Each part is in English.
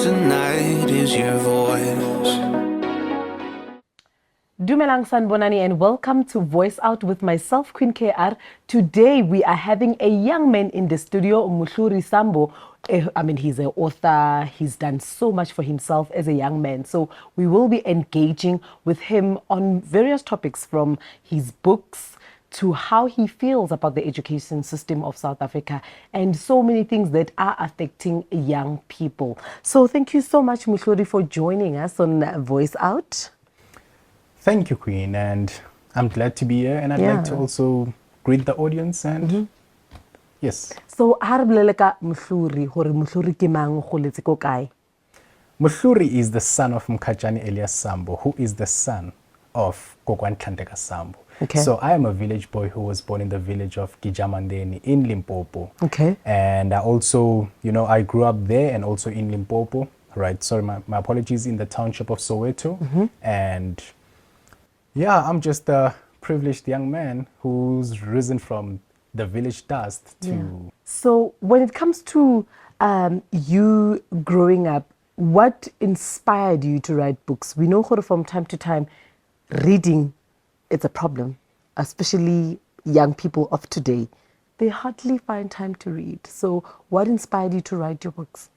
tonight is your voice. Dumelang Sanbonani and welcome to Voice Out with myself, Queen KR. Today we are having a young man in the studio, Mhluri Sambo. He's an author. He's done so much for himself as a young man. So we will be engaging with him on various topics from his books to how he feels about the education system of South Africa and so many things that are affecting young people. So thank you so much, Mhluri, for joining us on Voice Out. Thank you, Queen, and I'm glad to be here, and I'd like to also greet the audience and yes. So Mhluri ke mang go letse ko kae? Mhluri is the son of Mkhatshane Elias Sambo, who is the son of Kokwan Nthandeka Sambo. Okay. So I am a village boy who was born in the village of Gijamandeni in Limpopo. Okay. And I also, I grew up there and also in Limpopo, right? Sorry, my apologies, in the township of Soweto. And yeah, I'm just a privileged young man who's risen from the village dust to... So when it comes to you growing up, what inspired you to write books? We know from time to time, reading is a problem, especially young people of today. They hardly find time to read. So what inspired you to write your books?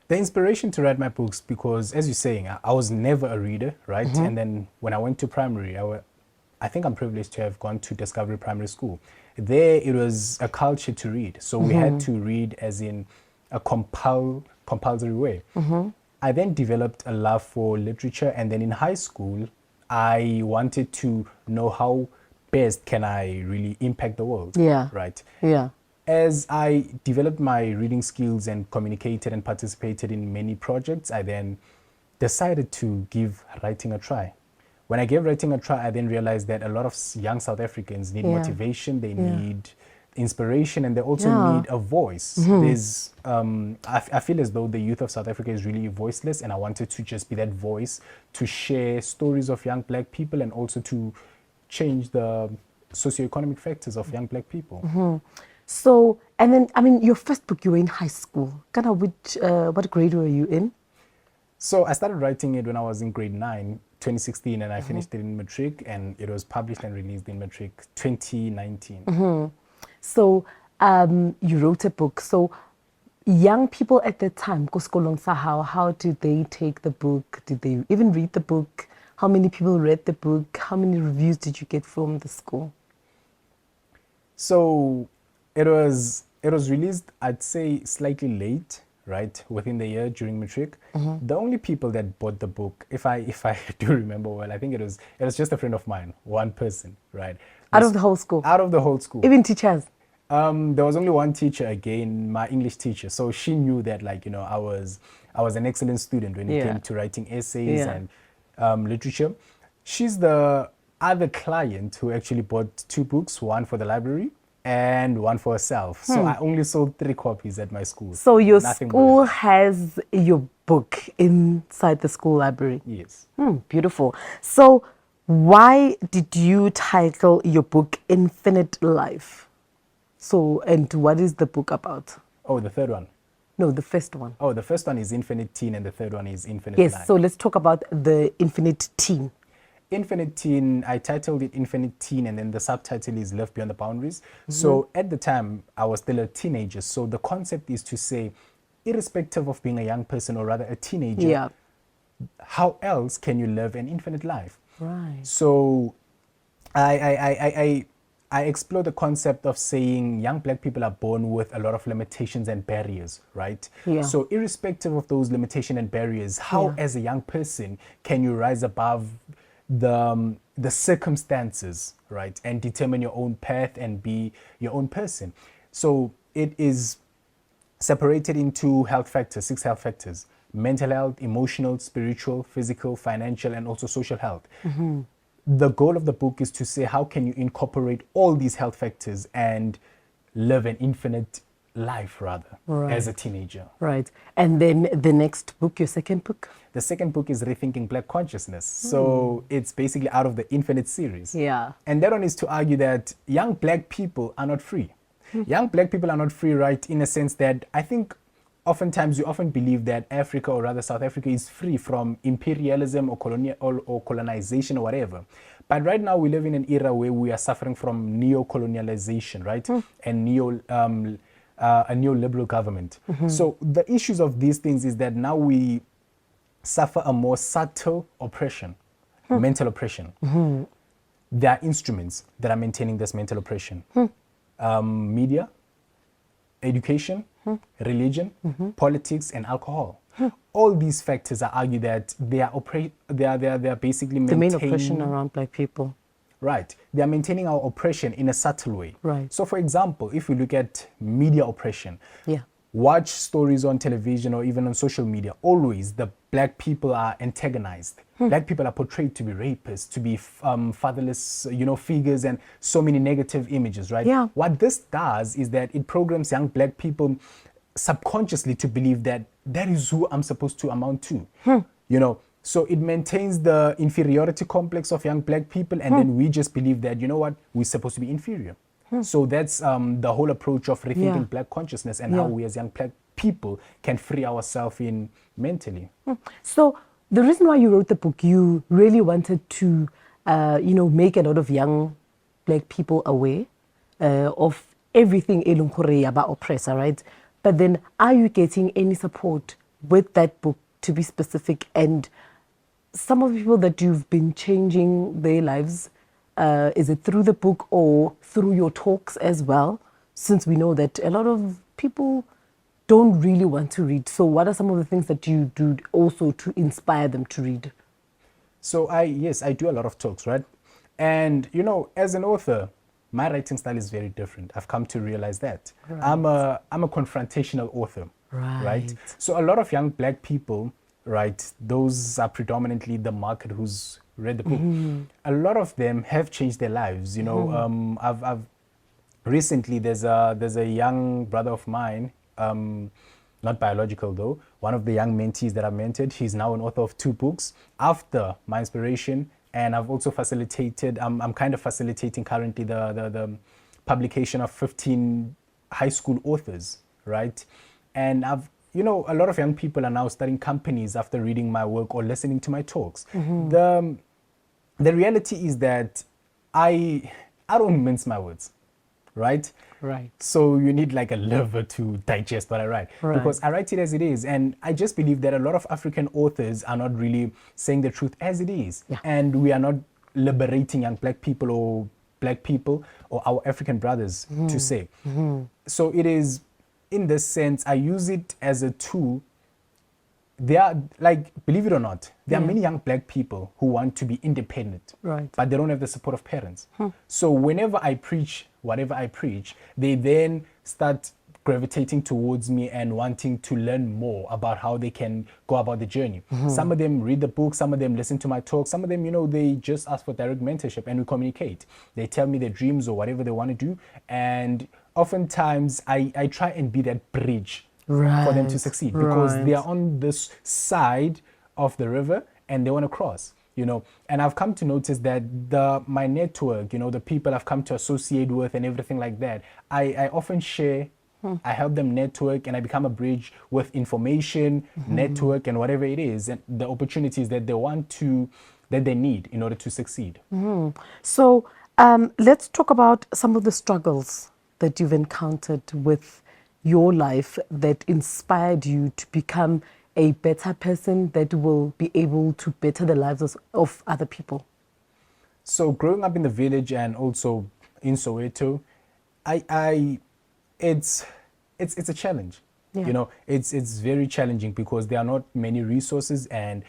The inspiration to write my books, because as you're saying, I was never a reader, right? And then when I went to primary, I think I'm privileged to have gone to Discovery Primary School. There, it was a culture to read. So we had to read as in a compulsory way. I then developed a love for literature. And then in high school, I wanted to know how best can I really impact the world, right? Yeah. As I developed my reading skills and communicated and participated in many projects, I then decided to give writing a try. When I gave writing a try, I then realized that a lot of young South Africans need motivation, they need inspiration, and they also need a voice. There's, I feel as though the youth of South Africa is really voiceless, and I wanted to just be that voice to share stories of young black people and also to change the socioeconomic factors of young black people. So, and then, your first book, you were in high school. What grade were you in? So I started writing it when I was in grade 9, 2016, and I finished it in matric, and it was published and released in matric 2019. So you wrote a book. So young people at that time, how did they take the book? Did they even read the book? How many people read the book? How many reviews did you get from the school? So it was released, I'd say, slightly late, right, within the year during matric. The only people that bought the book, if I do remember well, I think it was just a friend of mine, one person, right? Out of the whole school? Out of the whole school. Even teachers? There was only one teacher, again, my English teacher. So she knew that, I was an excellent student when it came to writing essays and literature. She's the other client who actually bought 2 books, one for the library and one for herself. So I only sold 3 copies at my school. So your school has your book inside the school library? Yes. Beautiful. So why did you title your book Infinite Life? So, and what is the book about? Oh, the third one? No, the first one. Oh, the first one is Infinite Teen and the third one is Infinite Life. Yes, so let's talk about the Infinite Teen. Infinite Teen, I titled it Infinite Teen, and then the subtitle is Love Beyond the Boundaries. So at the time, I was still a teenager. So the concept is to say, irrespective of being a young person or rather a teenager, how else can you live an infinite life? Right. So I explore the concept of saying young black people are born with a lot of limitations and barriers, right? Yeah. So irrespective of those limitations and barriers, how as a young person can you rise above the circumstances, right, and determine your own path and be your own person? So it is separated into health factors, 6 health factors: mental health, emotional, spiritual, physical, financial, and also social health. The goal of the book is to say, how can you incorporate all these health factors and live an infinite life, rather, as a teenager. Right. And then the next book, your second book? The second book is Rethinking Black Consciousness. So it's basically out of the Infinite series. Yeah. And that one is to argue that young black people are not free. Young black people are not free, right, in a sense that I think oftentimes we often believe that Africa, or rather South Africa, is free from imperialism or colonization or whatever. But right now we live in an era where we are suffering from neo-colonialization, right? And a neoliberal government. So the issues of these things is that now we suffer a more subtle oppression, mental oppression. There are instruments that are maintaining this mental oppression. Media, education, religion, politics, and alcohol. All these factors, I argue that they are basically The maintaining main oppression around black people. Right. They are maintaining our oppression in a subtle way. Right. So, for example, if we look at media oppression, Yeah. watch stories on television or even on social media, always the black people are antagonized. Black people are portrayed to be rapists, to be fatherless, figures, and so many negative images, right? Yeah. What this does is that it programs young black people subconsciously to believe that that is who I'm supposed to amount to. So it maintains the inferiority complex of young black people, and then we just believe that, we're supposed to be inferior. So that's the whole approach of rethinking black consciousness and how we as young black people can free ourselves in mentally. So the reason why you wrote the book, you really wanted to, make a lot of young black people aware of everything elung gore about oppressor, right? But then, are you getting any support with that book, to be specific? And some of the people that you've been changing their lives, is it through the book or through your talks as well? Since we know that a lot of people don't really want to read. So what are some of the things that you do also to inspire them to read? So I do a lot of talks, right? And, as an author, my writing style is very different. I've come to realize that. Right. I'm a confrontational author, right? So a lot of young black people, right, those are predominantly the market who's read the book. A lot of them have changed their lives. I've recently there's a young brother of mine, not biological though, one of the young mentees that I mentored. He's now an author of 2 books after my inspiration. And I've also facilitated, I'm kind of facilitating currently the publication of 15 high school authors, right? And a lot of young people are now starting companies after reading my work or listening to my talks. The reality is that I don't mince my words, right? Right. So you need like a liver to digest what I write. Right. Because I write it as it is. And I just believe that a lot of African authors are not really saying the truth as it is. Yeah. And we are not liberating young black people or our African brothers to say. So it is, in this sense, I use it as a tool. There are, believe it or not, there are many young black people who want to be independent, Right. but they don't have the support of parents. So whenever I preach, whatever I preach, they then start gravitating towards me and wanting to learn more about how they can go about the journey. Some of them read the book, some of them listen to my talk, some of them, they just ask for direct mentorship and we communicate. They tell me their dreams or whatever they want to do. And oftentimes I try and be that bridge for them to succeed, because they are on this side of the river and they want to cross, and I've come to notice that my network, the people I've come to associate with and everything like that, I often share. I help them network and I become a bridge with information, network, and whatever it is, and the opportunities that they need in order to succeed. So let's talk about some of the struggles that you've encountered with your life that inspired you to become a better person that will be able to better the lives of other people. So growing up in the village and also in Soweto, it's a challenge. Yeah. It's very challenging because there are not many resources, and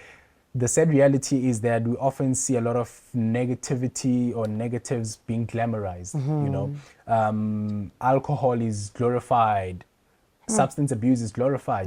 the sad reality is that we often see a lot of negativity or negatives being glamorized. Alcohol is glorified, substance abuse is glorified,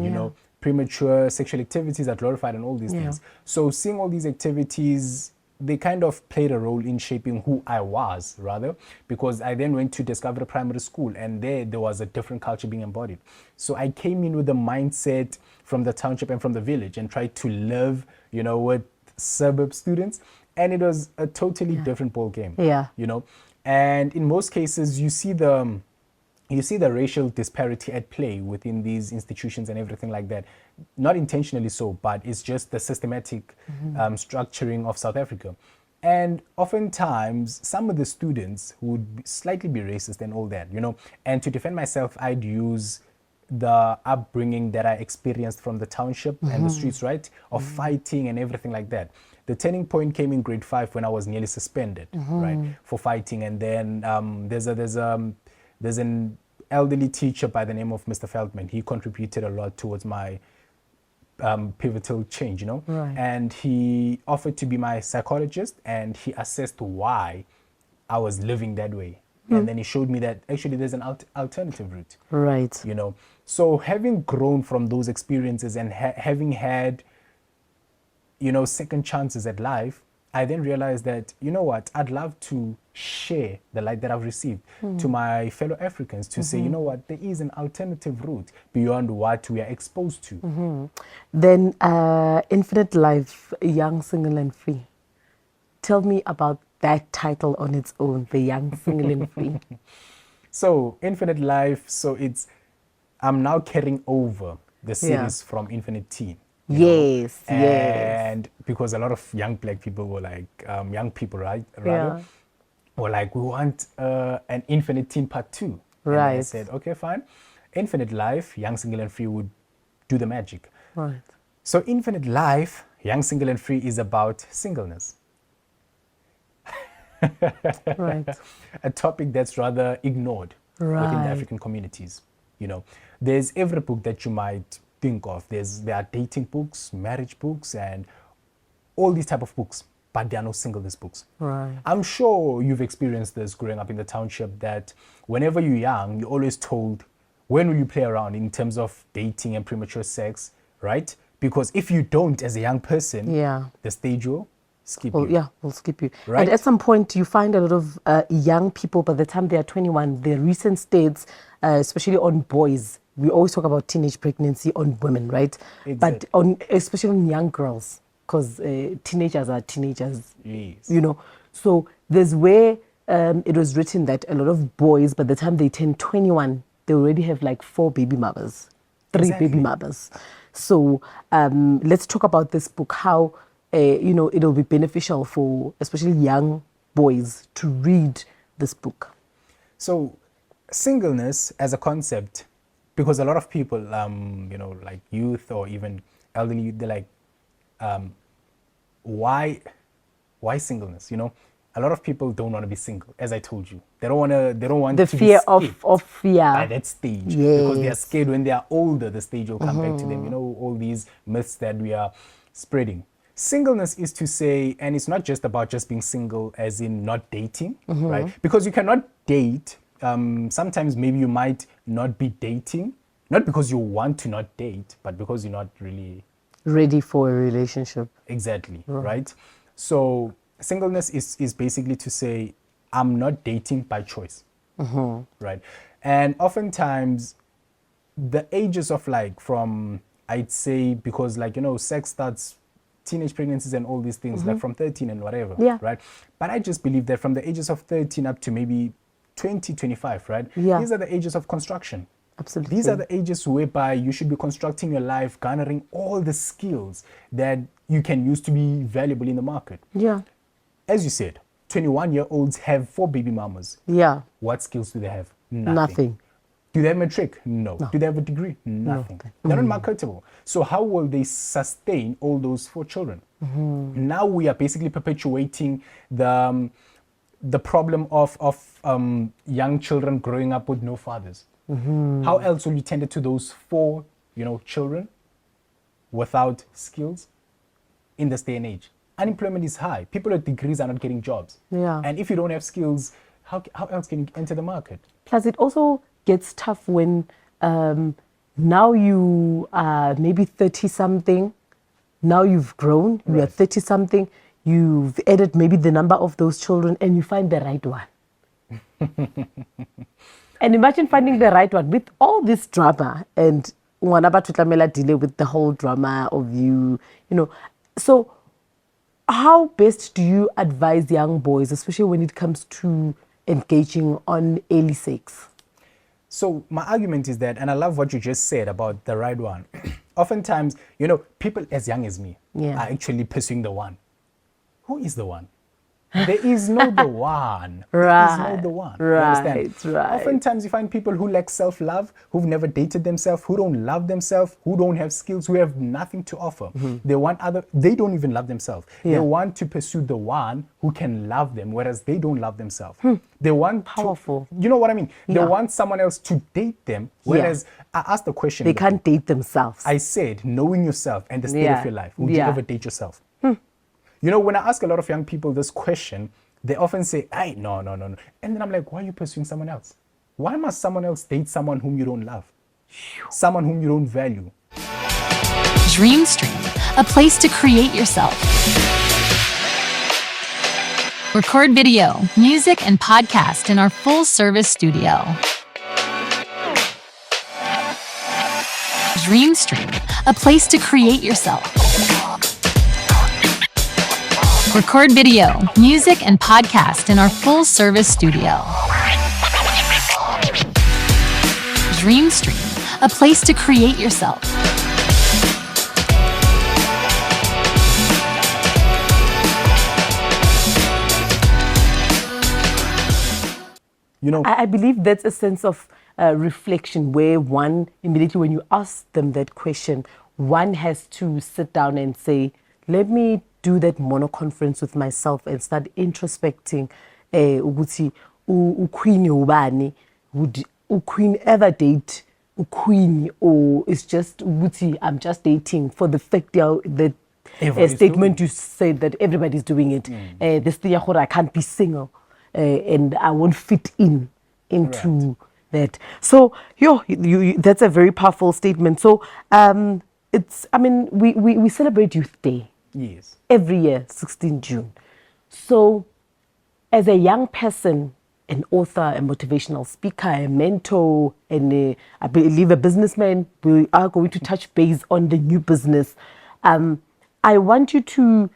premature sexual activities are glorified, and all these things. So seeing all these activities, they kind of played a role in shaping who I was, rather, because I then went to Discovery Primary School, and there was a different culture being embodied. So I came in with a mindset from the township and from the village and tried to live, with suburb students, and it was a totally different ball game. And in most cases, you see the you see the racial disparity at play within these institutions and everything like that. Not intentionally so, but it's just the systematic structuring of South Africa. And oftentimes, some of the students would slightly be racist and all that, you know. And to defend myself, I'd use the upbringing that I experienced from the township and the streets, right, of fighting and everything like that. The turning point came in grade 5 when I was nearly suspended, right, for fighting. And then there's an elderly teacher by the name of Mr. Feldman. He contributed a lot towards my pivotal change, you know. Right. And he offered to be my psychologist, and he assessed why I was living that way. And then he showed me that actually there's an alternative route, Right. you know. So having grown from those experiences and having had, you know, second chances at life, I then realized that, you know what, I'd love to share the light that I've received to my fellow Africans to say, you know what, there is an alternative route beyond what we are exposed to. Then Infinite Life, Young, Single and Free. Tell me about that title on its own, The Young, Single and Free. So Infinite Life, so I'm now carrying over the series from Infinite Teen. you know. Yes, yes. And because a lot of young black people were like, young people, right? Rather, Yeah. were like, we want an Infinite Teen Part 2. And I Right. said, okay, fine. Infinite Life, Young, Single and Free would do the magic. Right. So Infinite Life, Young, Single and Free is about singleness. Right. A topic that's rather ignored within the Right. African communities. You know, there's every book that you might think of. There are dating books, marriage books, and all these type of books, but there are no singleness books. Right. I'm sure you've experienced this growing up in the township, that whenever you're young, you're always told, when will you play around in terms of dating and premature sex, right? Because if you don't as a young person, Yeah. the stage will skip Well, you. yeah, we'll skip you. Right. And at some point, you find a lot of young people, by the time they are 21, the recent states, especially on boys, we always talk about teenage pregnancy on women, right? But Exactly. especially on young girls, because teenagers are teenagers, Yes. you know. So there's where it was written that a lot of boys, by the time they turn 21, they already have like 4 baby mothers, 3 Exactly. baby mothers. So let's talk about this book, how you know, it'll be beneficial for especially young boys to read this book. So, singleness as a concept, because a lot of people, you know, like youth or even elderly, they're like, why singleness? You know, a lot of people don't want to be single. As I told you, they don't want The to fear be skipped of fear. by that stage, because they are Yes. scared when they are older. The stage will come back to them. You know, all these myths that we are spreading. Singleness is to say, and it's not just about just being single as in not dating, right? Because you cannot date. Sometimes maybe you might not be dating, not because you want to not date, but because you're not really Ready for a relationship. exactly, right? So singleness is basically to say, I'm not dating by choice, right? And oftentimes the ages of like from, I'd say, because like, you know, sex starts, teenage pregnancies and all these things, like from 13 and whatever, Yeah. right? But I just believe that from the ages of 13 up to maybe 20, 25, right? Yeah. These are the ages of construction. Absolutely. These are the ages whereby you should be constructing your life, garnering all the skills that you can use to be valuable in the market. Yeah. As you said, 21-year-olds have 4 baby mamas. Yeah. What skills do they have? Nothing. Do they have a trick? No. Do they have a degree? Nothing. They're not marketable. So how will they sustain all those 4 children? Now we are basically perpetuating the problem of young children growing up with no fathers. How else will you tend to those 4, you know, children without skills in this day and age? Unemployment is high. People with degrees are not getting jobs. Yeah. And if you don't have skills, how else can you enter the market? Plus, it also gets tough when now you are maybe 30 something, now you've grown, you are Right. 30 something, you've added maybe the number of those children and you find the right one. And imagine finding the right one with all this drama and ngwana batho tlamela deal with the whole drama of you know. So how best do you advise young boys, especially when it comes to engaging on early sex? So my argument is that, and I love what you just said about the right one. Oftentimes, people as young as me Yeah. are actually pursuing the one. Who is the one? There is no the one. There is no the one. You understand? Right. Oftentimes you find people who lack self-love, who've never dated themselves, who don't love themselves, who don't have skills, who have nothing to offer. They don't even love themselves. They Yeah. want to pursue the one who can love them, whereas they don't love themselves. They want Powerful. you know what I mean? They Yeah. want someone else to date them, whereas I asked the question. They in the can't date themselves. I said, knowing yourself and the state Yeah. of your life, would you Yeah. ever date yourself? When I ask a lot of young people this question, they often say, hey, no. And then I'm like, why are you pursuing someone else? Why must someone else date someone whom you don't love? Someone whom you don't value? DreamStream, a place to create yourself. Record video, music, and podcast in our full-service studio. DreamStream, a place to create yourself. Record video, music, and podcast in our full-service studio. DreamStream, a place to create yourself. I believe that's a sense of reflection where one, immediately when you ask them that question, one has to sit down and say, let me do that mono conference with myself and start introspecting ukuthi uqueen ubani, would uqueen ever date uqueen, or it's just ukuthi I'm just dating for the fact that Everybody's statement doing you said that everybody's doing it. This thing I can't be single and I won't fit into that. So that's a very powerful statement. So we celebrate Youth Day. Yes. Every year, 16 June. So, as a young person, an author, a motivational speaker, a mentor, and I believe a businessman, we are going to touch base on the new business. I want you to,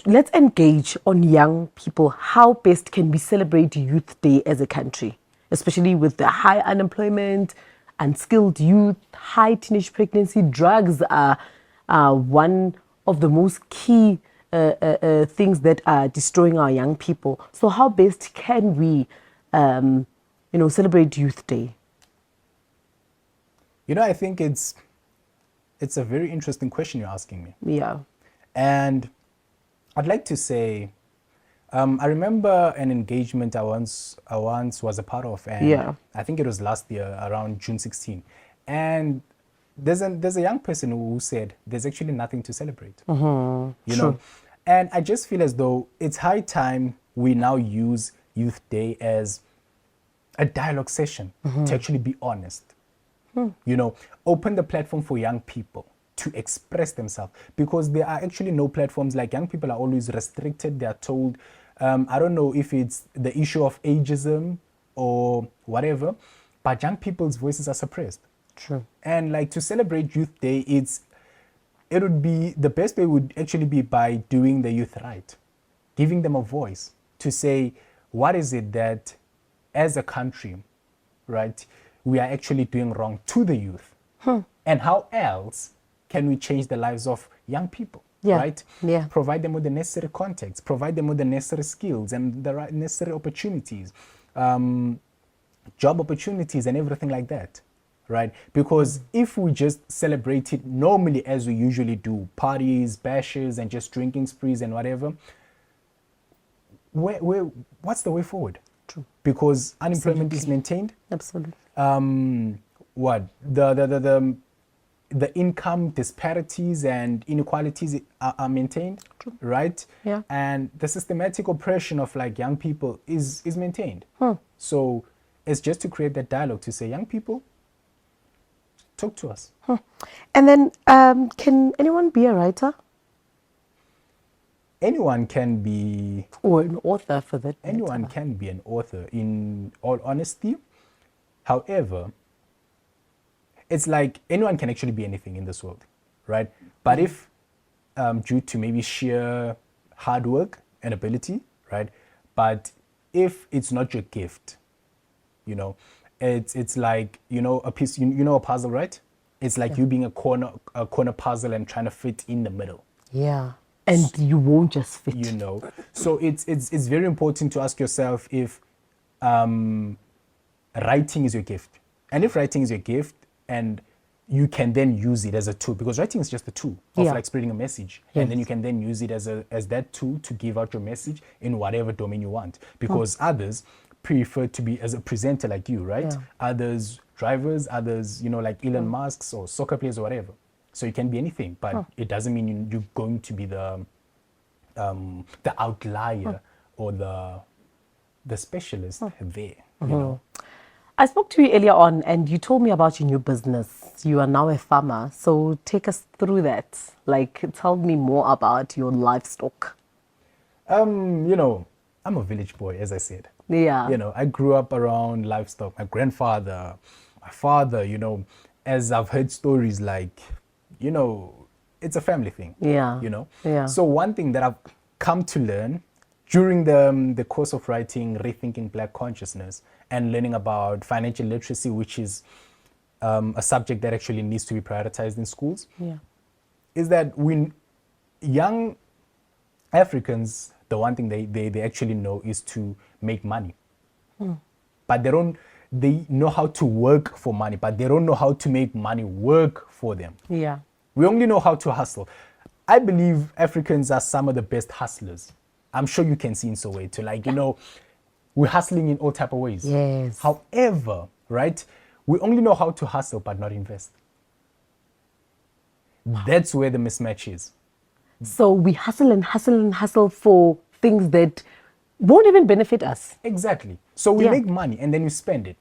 let's engage on young people. How best can we celebrate Youth Day as a country, especially with the high unemployment, unskilled youth, high teenage pregnancy? Drugs are one of the most key things that are destroying our young people. So how best can we, celebrate Youth Day? I think it's a very interesting question you're asking me. Yeah. And I'd like to say, I remember an engagement I once was a part of, and I think it was last year around June 16. And there's a young person who said there's actually nothing to celebrate. You know, and I just feel as though it's high time we now use Youth Day as a dialogue session to actually be honest. Open the platform for young people to express themselves, because there are actually no platforms. Like, young people are always restricted. They are told, I don't know if it's the issue of ageism or whatever, but young people's voices are suppressed. True. And like, to celebrate Youth Day, it would be, the best way would actually be by doing the youth right, giving them a voice to say, what is it that as a country, right, we are actually doing wrong to the youth? And how else can we change the lives of young people? Right? Yeah. Provide them with the necessary context, provide them with the necessary skills and the right necessary opportunities, job opportunities and everything like that. Right? Because if we just celebrate it normally as we usually do, parties, bashes, and just drinking sprees and whatever, what's the way forward? True. Because unemployment is maintained. Absolutely. What the income disparities and inequalities are maintained. True. Right? Yeah. And the systematic oppression of like young people is maintained. So it's just to create that dialogue to say, young people, talk to us. And then, can anyone be a writer? Anyone can be, Or an author, for that matter? anyone can be an author, in all honesty. However, it's like anyone can actually be anything in this world, right? But if due to maybe sheer hard work and ability, right? But if it's not your gift, it's like, you know, a piece, you know, a puzzle, right? It's like you being a corner puzzle and trying to fit in the middle. Yeah. And you won't just fit. You know, so it's very important to ask yourself if writing is your gift, and if writing is your gift, and you can then use it as a tool, because writing is just a tool of Yeah. like spreading a message, Yes. and then you can then use it as that tool to give out your message in whatever domain you want, because others prefer to be as a presenter like you, right? Yeah. Others drivers, others, you know, like Elon Musk's or soccer players or whatever. So you can be anything, but it doesn't mean you're going to be the outlier or the specialist there. You know, I spoke to you earlier on and you told me about your new business. You are now a farmer. So take us through that. Like, tell me more about your livestock. you know, I'm a village boy, as I said. Yeah. You know, I grew up around livestock. My grandfather, my father, you know, as I've heard stories like, you know, it's a family thing. Yeah. You know? Yeah. So one thing that I've come to learn during the course of writing Rethinking Black Consciousness and learning about financial literacy, which is a subject that actually needs to be prioritized in schools, Yeah. is that when young Africans, the one thing they actually know is to make money. But they know how to work for money, but they don't know how to make money work for them. Yeah. We only know how to hustle. I believe Africans are some of the best hustlers. I'm sure you can see in Soweto, like, you know, we're hustling in all type of ways. Yes. However, right, we only know how to hustle but not invest. That's where the mismatch is. So we hustle and hustle and hustle for things that won't even benefit us. Exactly. So we Yeah. make money and then we spend it.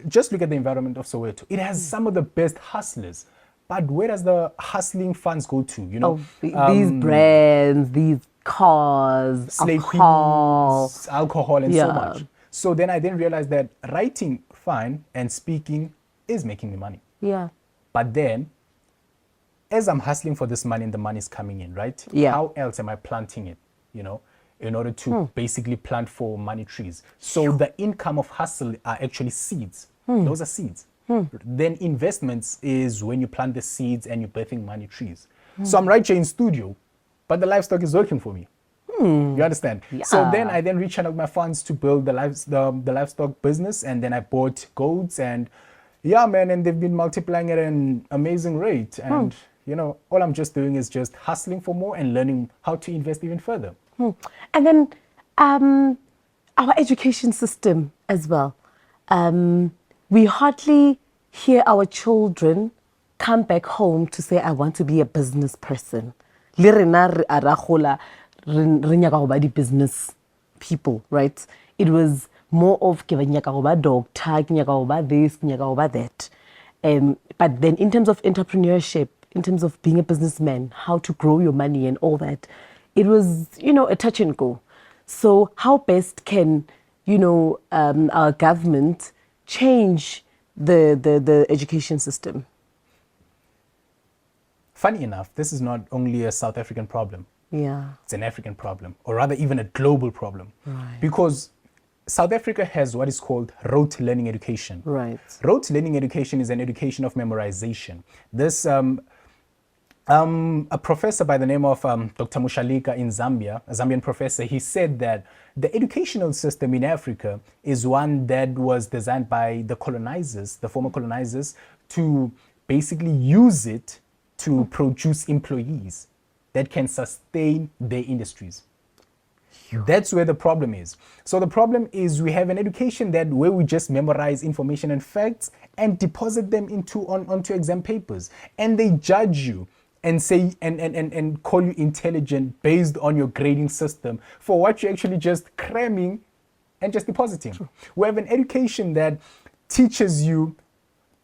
Just look at the environment of Soweto. It has some of the best hustlers. But where does the hustling funds go to? You know, These brands, these cars, slay alcohol. queens, alcohol, and so Yeah. much. So then I then realized that writing, fine, and speaking is making me money. Yeah. But then, as I'm hustling for this money and the money is coming in, right? Yeah. How else am I planting it, you know, in order to basically plant for money trees? So the income of hustle are actually seeds. Those are seeds. Then investments is when you plant the seeds and you're birthing money trees. So I'm right here in studio, but the livestock is working for me. You understand? So then I then reached out my funds to build the livestock business, and then I bought goats, and yeah, man, and they've been multiplying at an amazing rate. And you know, all I'm just doing is just hustling for more and learning how to invest even further. And then our education system as well. We hardly hear our children come back home to say, I want to be a business person. Le rena re a ra gola, re nyaka go ba di business people, right? It was more of ke nyaka go ba doctor, ke nyaka go ba this, ke nyaka go ba that. But then in terms of entrepreneurship, in terms of being a businessman, how to grow your money and all that, it was, you know, a touch and go. So how best can, you know, our government change the education system? Funny enough, this is not only a South African problem. Yeah. It's an African problem, or rather even a global problem. Right. Because South Africa has what is called rote learning education. Right. Rote learning education is an education of memorization. This a professor by the name of Dr. Mushalika in Zambia, a Zambian professor, he said that the educational system in Africa is one that was designed by the colonizers, the former colonizers, to basically use it to produce employees that can sustain their industries. That's where the problem is. So the problem is we have an education that where we just memorize information and facts and deposit them onto exam papers, and they judge you and say and call you intelligent based on your grading system for what you're actually just cramming and just depositing. True. We have an education that teaches you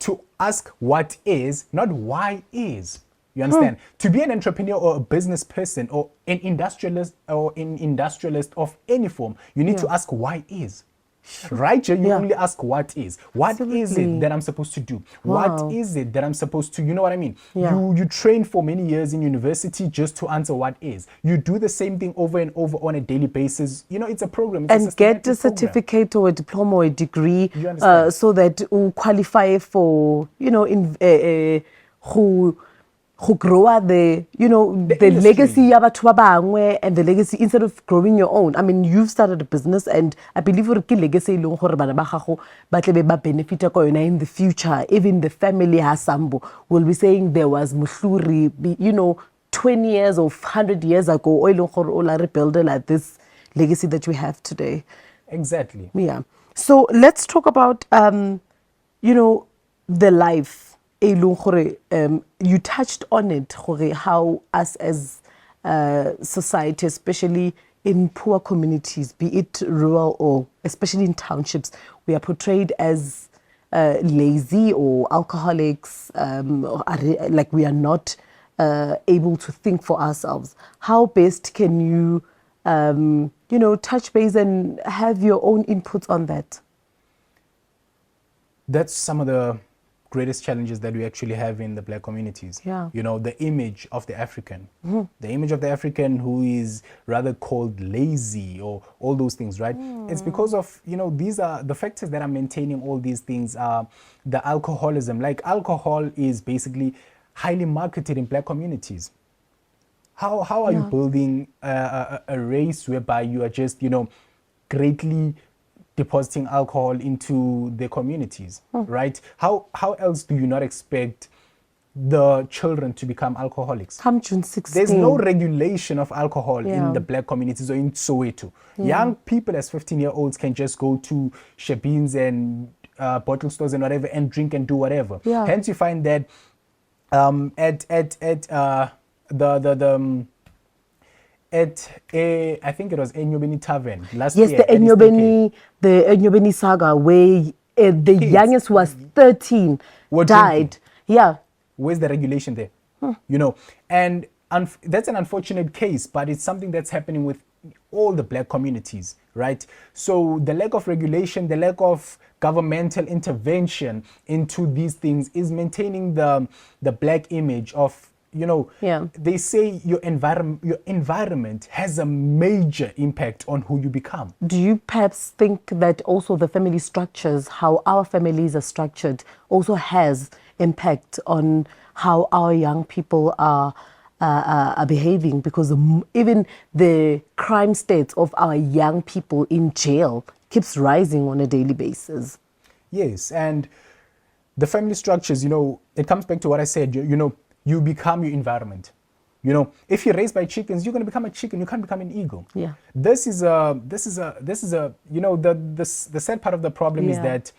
to ask what is, not why is. You understand? To be an entrepreneur or a business person or an industrialist of any form, you need to ask why is. Right? You Yeah. only ask what is. What is Absolutely. it that I'm supposed to do? Wow. What is it that I'm supposed to, you know what I mean? Yeah. You train for many years in university just to answer what is. You do the same thing over and over on a daily basis. You know, it's a program. It's And get a systematic program. certificate or a diploma or a degree You understand? so that you qualify for, you know, who grow the, you know, the industry. legacy ya batho ba bangwe and the legacy instead of growing your own. I mean, you've started a business and I believe gore ke legacy e leng gore bana ba gago ba tle be ba benefita ka yona in the future. Even the family ha Sambo will be saying there was Muhluri, you know, 20 years or 100 years ago, o e leng gore o la rebuild like this legacy that we have today. Exactly. Yeah. So let's talk about, you know, the life. You touched on it, how us as society, especially in poor communities, be it rural or especially in townships, we are portrayed as lazy or alcoholics, like we are not able to think for ourselves. How best can you, you know, touch base and have your own inputs on that? That's some of the greatest challenges that we actually have in the black communities. Yeah. You know, the image of the African, the image of the African who is rather called lazy or all those things, right? It's because of, you know, these are the factors that are maintaining all these things. The alcoholism, like alcohol is basically highly marketed in black communities. How are you building a race whereby you are just, you know, greatly depositing alcohol into the communities, right? How else do you not expect the children to become alcoholics? Come June 16. There's no regulation of alcohol Yeah. in the black communities or in Soweto. Young people as 15-year-olds can just go to Shabins and bottle stores and whatever and drink and do whatever. Yeah. Hence you find that I think it was Enyobeni Tavern last Yes, year. the at Eastern Cape. Enyobeni saga where the youngest was 13 Were died. drinking. Yeah. Where's the regulation there? You know, and that's an unfortunate case, but it's something that's happening with all the black communities, right? So the lack of regulation, the lack of governmental intervention into these things is maintaining the black image of, you know, Yeah. they say your environment has a major impact on who you become. Do you perhaps think that also the family structures, how our families are structured, also has impact on how our young people are behaving? Because even the crime stats of our young people in jail keeps rising on a daily basis. Yes, and the family structures, you know, it comes back to what I said, you know, you become your environment. You know, if you're raised by chickens, you're going to become a chicken. You can't become an eagle. Yeah. This is a, you know, the sad part of the problem is Yeah. that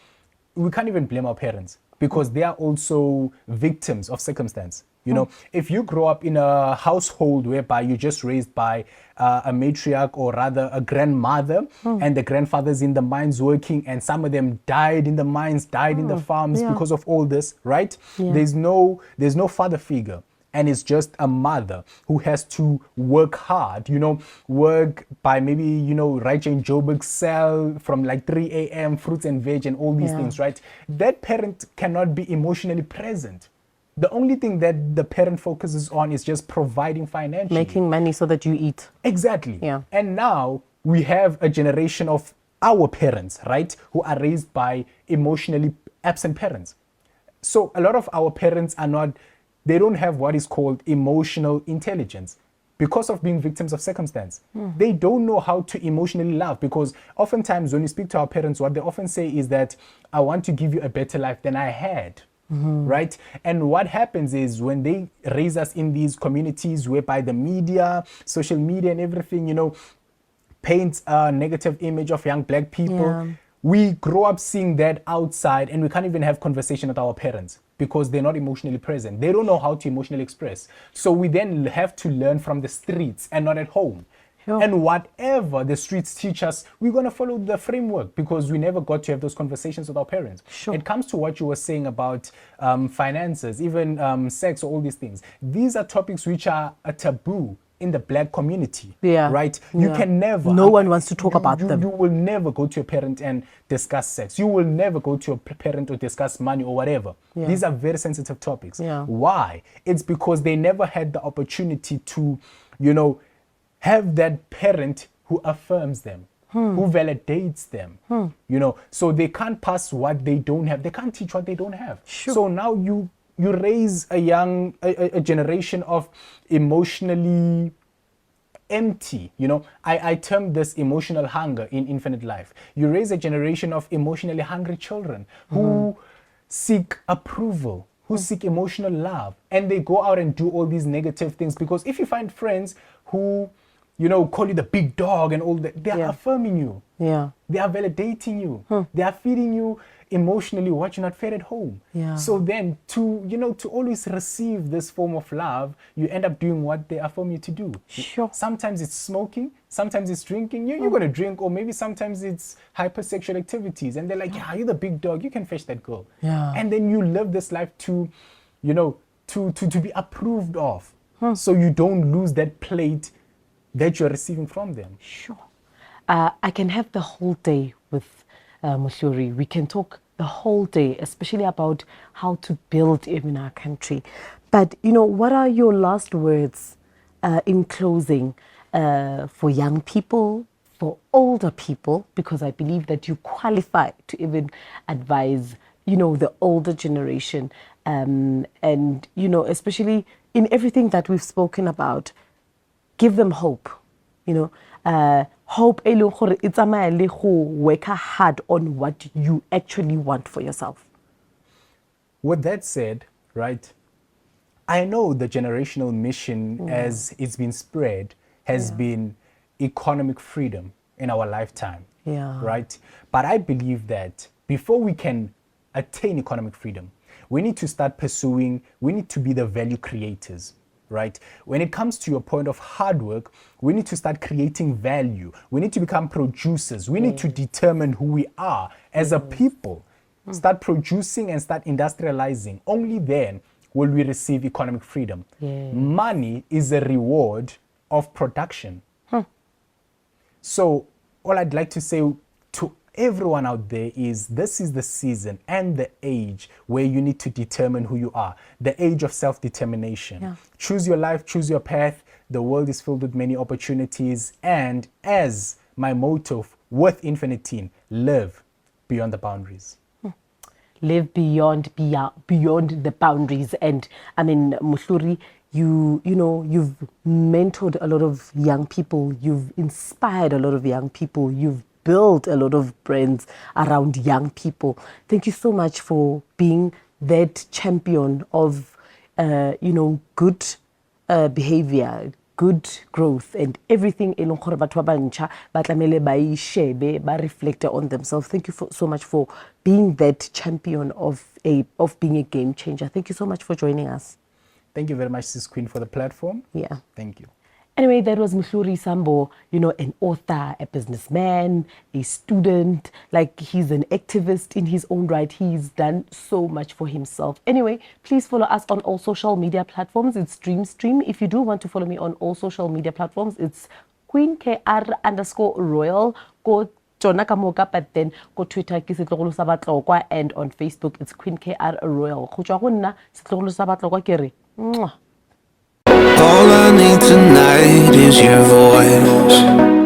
we can't even blame our parents because they are also victims of circumstance. You know, if you grow up in a household whereby you're just raised by a matriarch or rather a grandmother and the grandfather's in the mines working and some of them died in the mines, died in the farms Yeah. because of all this, right? Yeah. There's no father figure. And it's just a mother who has to work hard, you know, work by maybe, you know, Right Jane Joburg, sell from like 3 a.m. fruits and veg and all these Yeah. things, right? That parent cannot be emotionally present. The only thing that the parent focuses on is just providing financially. Making money so that you eat. Exactly. Yeah. And now we have a generation of our parents, right, who are raised by emotionally absent parents. So a lot of our parents they don't have what is called emotional intelligence because of being victims of circumstance. They don't know how to emotionally love because oftentimes when you speak to our parents, what they often say is that I want to give you a better life than I had. Right? And what happens is when they raise us in these communities whereby the media, social media and everything, you know, paints a negative image of young black people, Yeah. we grow up seeing that outside and we can't even have conversation with our parents because they're not emotionally present. They don't know how to emotionally express. So we then have to learn from the streets and not at home. Sure. And whatever the streets teach us, we're going to follow the framework because we never got to have those conversations with our parents. Sure. It comes to what you were saying about finances, even sex, all these things. These are topics which are a taboo in the black community, Yeah. right? You Yeah. can never. No one wants to talk about them. You will never go to a parent and discuss sex. You will never go to a parent or discuss money or whatever. Yeah. These are very sensitive topics. Yeah. Why? It's because they never had the opportunity to, have that parent who affirms them, who validates them, so they can't pass what they don't have. They can't teach what they don't have. Sure. So now you raise a generation of emotionally empty. I term this emotional hunger in Infinite Life. You raise a generation of emotionally hungry children who seek approval, who seek emotional love, and they go out and do all these negative things. Because if you find friends who call you the big dog and all that, they are Yeah. affirming you. Yeah. They are validating you. They are feeding you emotionally what you're not fed at home. Yeah. So then to always receive this form of love, you end up doing what they affirm you to do. Sure. Sometimes it's smoking, sometimes it's drinking. You're gonna drink, or maybe sometimes it's hypersexual activities, and they're like, yeah, you're the big dog, you can fetch that girl. Yeah. And then you live this life to be approved of. So you don't lose that plate that you're receiving from them. Sure. I can have the whole day with Muhluri. We can talk the whole day, especially about how to build even our country. But, what are your last words in closing for young people, for older people? Because I believe that you qualify to even advise, the older generation. And, especially in everything that we've spoken about, give them hope, hope e leng gore e tsamaya le go work hard on what you actually want for yourself. With that said, right, I know the generational mission as it's been spread has been economic freedom in our lifetime, Yeah. right? But I believe that before we can attain economic freedom, we need to start we need to be the value creators. Right? When it comes to your point of hard work, we need to start creating value. We need to become producers. We need to determine who we are as a people. Start producing and start industrializing. Only then will we receive economic freedom. Yes. Money is a reward of production. So all I'd like to say to everyone out there is this is the season and the age where you need to determine who you are. The age of self-determination. Yeah. Choose your life, choose your path. The world is filled with many opportunities. And as my motto with Infinite Teen, live beyond the boundaries. Live beyond the boundaries. And I mean, Muhluri, you've mentored a lot of young people. You've inspired a lot of young people. You've built a lot of brands around young people. Thank you so much for being that champion of, good behavior, good growth, and everything e leng gore batho ba bantšha ba tlamehile ba ishebe, ba reflect on themselves. Thank you so much for being that champion of being a game changer. Thank you so much for joining us. Thank you very much, Sis Queen, for the platform. Yeah. Thank you. Anyway, that was Muhluri Sambo, an author, a businessman, a student, like he's an activist in his own right. He's done so much for himself. Anyway, please follow us on all social media platforms. It's Dreamstream. If you do want to follow me on all social media platforms, it's QueenKR_royal. Go Jona Kamoka, but then go Twitter, Kisetlogolo Sabatlokwa, and on Facebook, it's QueenKR_royal. Go tswa go nna, Setlogolo Sabatlokwa ke re, mwah. All I need tonight is your voice.